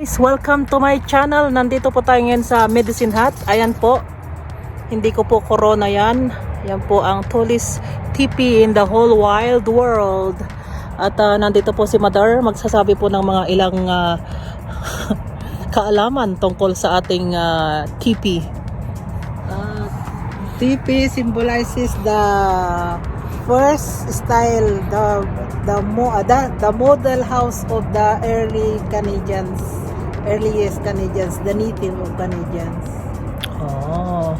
Welcome to my channel. Nandito po tayo ngayon sa Medicine Hat. Ayan po. Hindi ko po corona yan. Yan po ang tallest teepee in the whole wild world. At nandito po si Mother. Magsasabi po ng mga ilang kaalaman tungkol sa ating teepee. Teepee symbolizes the first style, the model house of the earliest Canadians, the native of Canadians. Oh.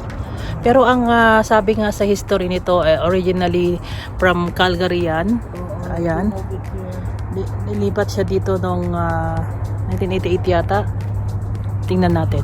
Pero ang sabi nga sa history nito, originally from Calgary yan. Ayan. Nilipat siya dito noong 1988 yata. Tingnan natin.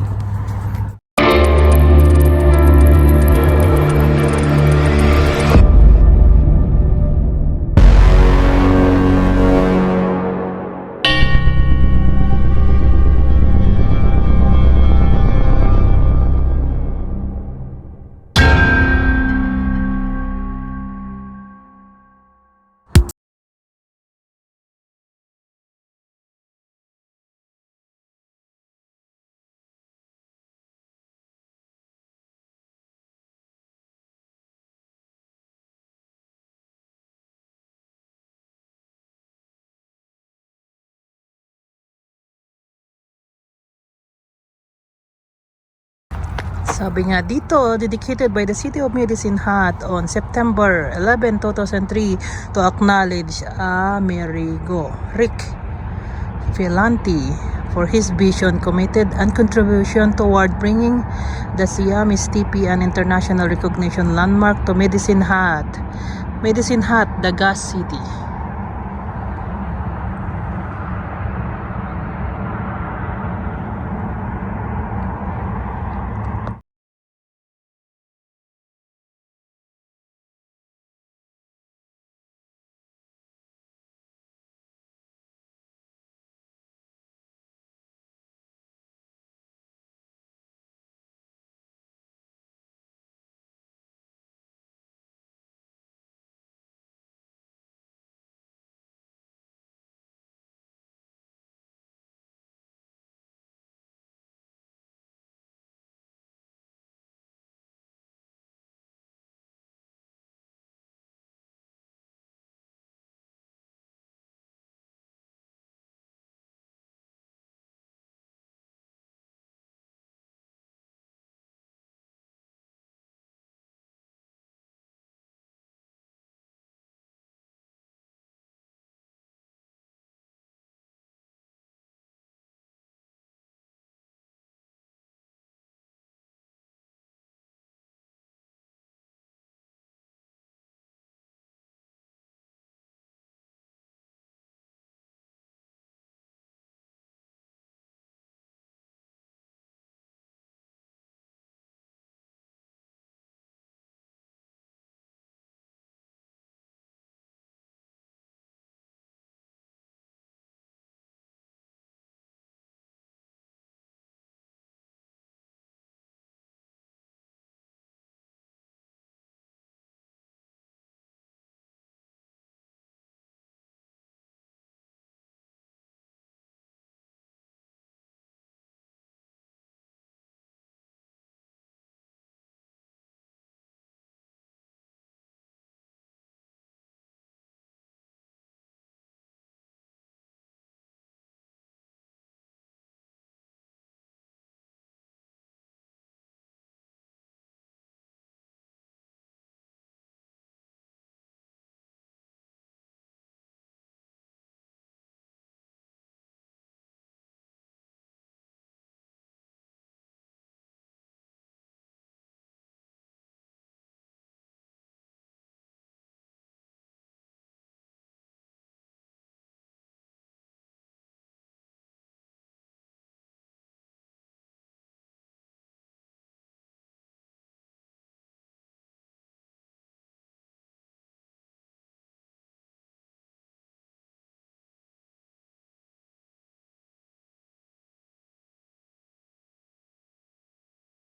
Sabi nga dito, dedicated by the City of Medicine Hat on September 11, 2003 to acknowledge Amerigo Rick Filanti for his vision, committed and contribution toward bringing the Siamese teepee an international recognition landmark to Medicine Hat. Medicine Hat, the gas city.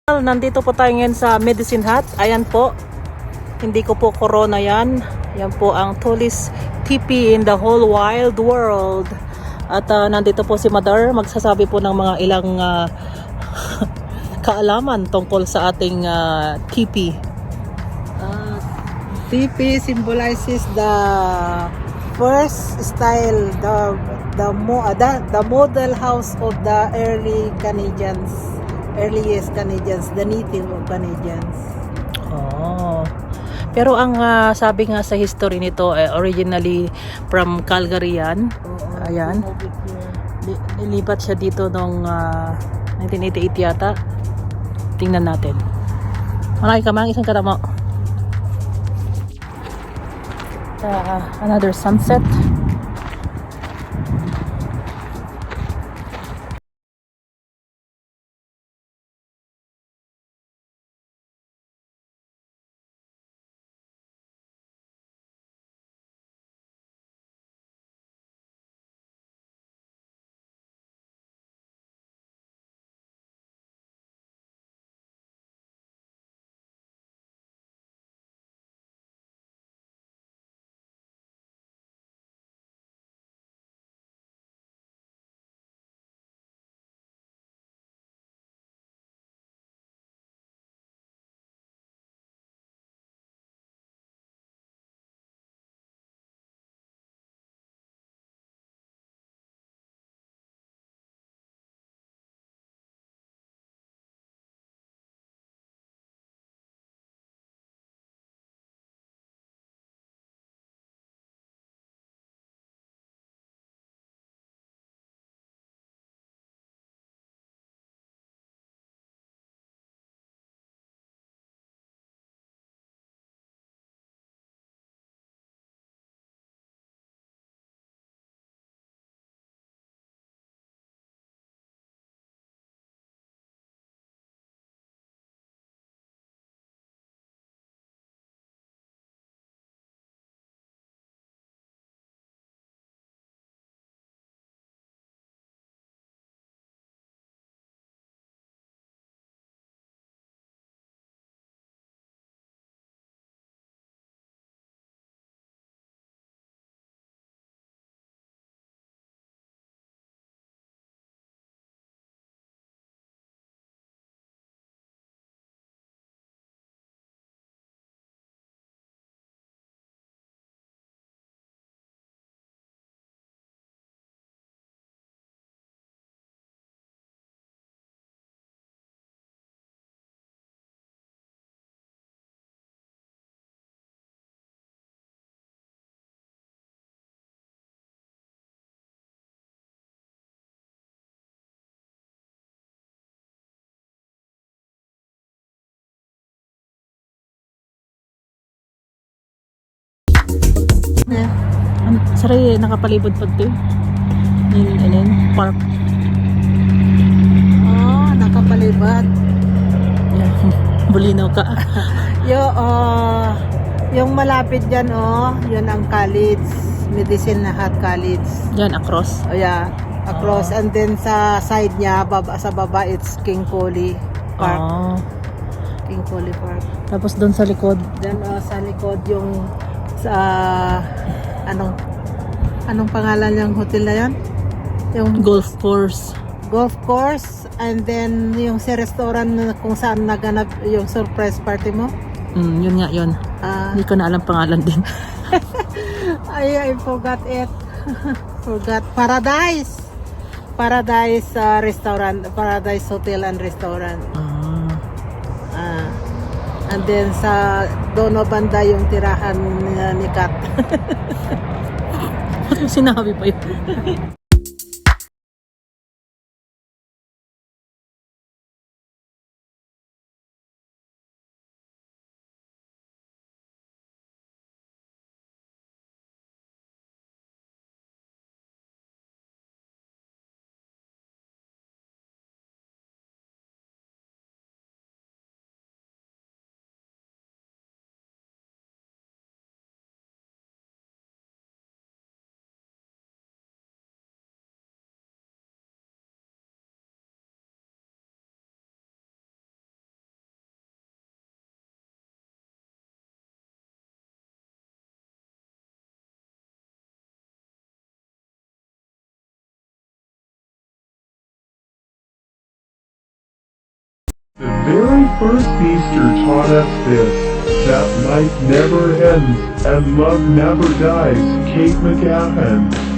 Nandito po tayo ngayon sa Medicine Hat. Ayan po. Hindi ko po corona yan. Yan po ang tallest teepee in the whole wild world. At nandito po si Mother, magsasabi po ng mga ilang kaalaman tungkol sa ating TP. TP symbolizes the first style, the model house of the earliest Canadians, the native of Canadians. Oh. Pero ang sabi nga sa history nito, originally from Calgary yan. Ayan. Nilipat siya dito noong 1988 yata. Tingnan natin. Malaki ka mang isang katamo. Another sunset. Saray, nakapalibot pa ito. Park. Oh, nakapalibad. Yeah. Bulinaw ka. Yung malapit dyan, yun ang college, Medicine Hat College. Diyan, across. Oh, yeah, across. And then sa side niya, sa baba, it's King Coley Park. King Coley Park. Tapos doon sa likod. Then sa likod yung sa anong pangalan ng hotel na yan? Yung Golf course. golf course, and then yung si restaurant na kung saan naganap yung surprise party mo. Yun nga yun. Hindi ko na alam pangalan din. I forgot it. Forgot. Paradise restaurant, Paradise Hotel and Restaurant. And then sa Dono banda yung tirahan ni Kat. Sinabi pa yun. very first Easter taught us this, that life never ends, and love never dies. Kate McCahan.